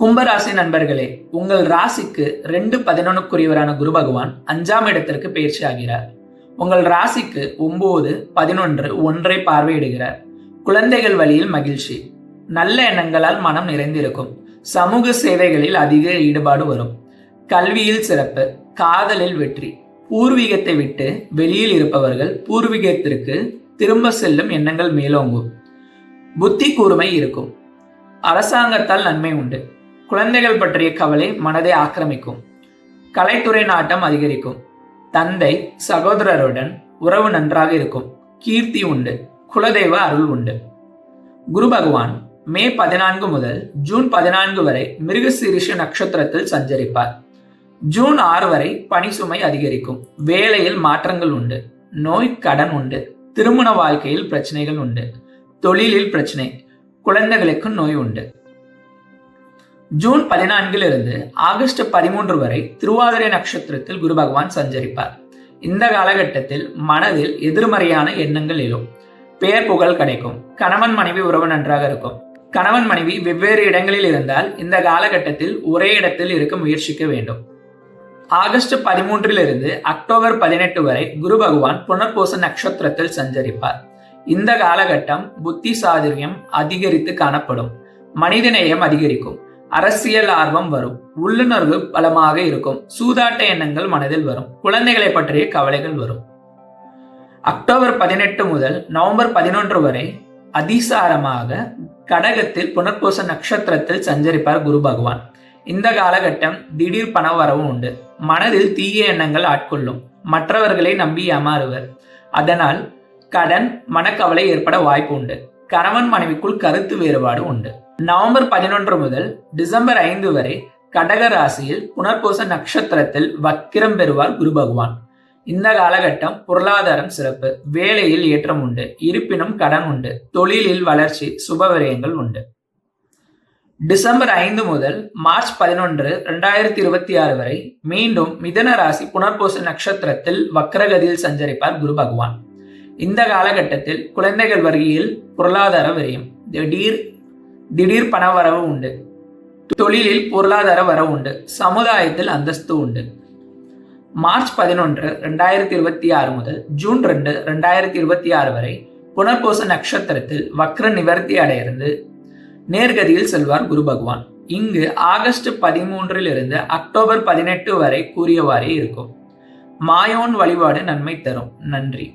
கும்பராசி நண்பர்களே, உங்கள் ராசிக்கு 2-11 குரு பகவான் 5ஆம் இடத்திற்கு பயிற்சி ஆகிறார். உங்கள் ராசிக்கு 9, 11, 1 பார்வையிடுகிறார். குழந்தைகள் வழியில் மகிழ்ச்சி, நல்ல எண்ணங்களால் மனம் நிறைந்திருக்கும். சமூக சேவைகளில் அதிக ஈடுபாடு வரும். கல்வியில் சிறப்பு, காதலில் வெற்றி. பூர்வீகத்தை விட்டு வெளியில் இருப்பவர்கள் பூர்வீகத்திற்கு திரும்ப செல்லும் எண்ணங்கள் மேலோங்கும். புத்தி கூர்மை இருக்கும். அரசாங்கத்தால் நன்மை உண்டு. குழந்தைகள் பற்றிய கவலை மனதை ஆக்கிரமிக்கும். கலைத்துறை நாட்டம் அதிகரிக்கும். தந்தை சகோதரருடன் உறவு நன்றாக இருக்கும். கீர்த்தி உண்டு. குலதெய்வ அருள் உண்டு. குரு பகவான் மே 14 முதல் ஜூன் 14 வரை மிருகசீரிஷ நட்சத்திரத்தில் சஞ்சரிப்பார். ஜூன் 6 வரை பணி சுமை அதிகரிக்கும். வேலையில் மாற்றங்கள் உண்டு. நோய், கடன் உண்டு. திருமண வாழ்க்கையில் பிரச்சனைகள் உண்டு. தொழிலில் பிரச்சனை. குழந்தைகளுக்கு நோய் உண்டு. ஜூன் 14 ஆகஸ்ட் 13 வரை திருவாதிரை நட்சத்திரத்தில் குரு பகவான் சஞ்சரிப்பார். இந்த காலகட்டத்தில் மனதில் எதிர்மறையான எண்ணங்கள் எழும். பெயர் புகழ் கிடைக்கும். கணவன் மனைவி உறவு நன்றாக இருக்கும். கணவன் மனைவி வெவ்வேறு இடங்களில் இருந்தால் இந்த காலகட்டத்தில் ஒரே இடத்தில் இருக்க முயற்சிக்க வேண்டும். ஆகஸ்ட் 13 அக்டோபர் 18 வரை குரு பகவான் புனர்பூச நட்சத்திரத்தில் சஞ்சரிப்பார். இந்த காலகட்டம் புத்தி சாதுரியம் அதிகரித்து காணப்படும். மனிதநேயம் அதிகரிக்கும். அரசியல் ஆர்வம் வரும். உள்ளுணர்வு பலமாக இருக்கும். சூதாட்ட எண்ணங்கள் மனதில் வரும். குழந்தைகளை பற்றிய கவலைகள் வரும். அக்டோபர் 18 முதல் நவம்பர் 11 வரை அதிசாரமாக கடகத்தில் புனர்பூச நட்சத்திரத்தில் சஞ்சரிப்பார் குரு பகவான். இந்த காலகட்டம் திடீர் பண வரவு உண்டு. மனதில் தீய எண்ணங்கள் ஆட்கொள்ளும். மற்றவர்களை நம்பி ஏமாறுவர். அதனால் கடன், மனக்கவலை ஏற்பட வாய்ப்பு உண்டு. கணவன் மனைவிக்குள் கருத்து வேறுபாடு உண்டு. நவம்பர் 11 முதல் டிசம்பர் 5 வரை கடக ராசியில் புனர்பூச நட்சத்திரத்தில் வக்கிரம் பெறுவார் குரு பகவான். இந்த காலகட்டம் பொருளாதாரம் சிறப்பு. வேலையில் ஏற்றம் உண்டு. இருப்பினும் கடன் உண்டு. தொழிலில் வளர்ச்சி, சுபவிரயங்கள் உண்டு. டிசம்பர் 5 முதல் மார்ச் 11, 2026 வரை மீண்டும் மிதன ராசி புனர்பூச நட்சத்திரத்தில் வக்ரகதியில் சஞ்சரிப்பார் குரு பகவான். இந்த காலகட்டத்தில் குழந்தைகள் வரியில் பொருளாதார விரயம். திடீர் பண வரவு உண்டு. தொழிலில் பொருளாதார வரவு உண்டு. சமுதாயத்தில் அந்தஸ்து உண்டு. மார்ச் 11, 2026 முதல் ஜூன் 2, 2026 வரை புனர்பூச நட்சத்திரத்தில் வக்ர நிவர்த்தி அடைந்து நேர்கதியில் செல்வார் குரு பகவான். இங்கு ஆகஸ்ட் 13 அக்டோபர் 18 வரை கூறியவாறே இருக்கும். மாயோன் வழிபாடு நன்மை தரும். நன்றி.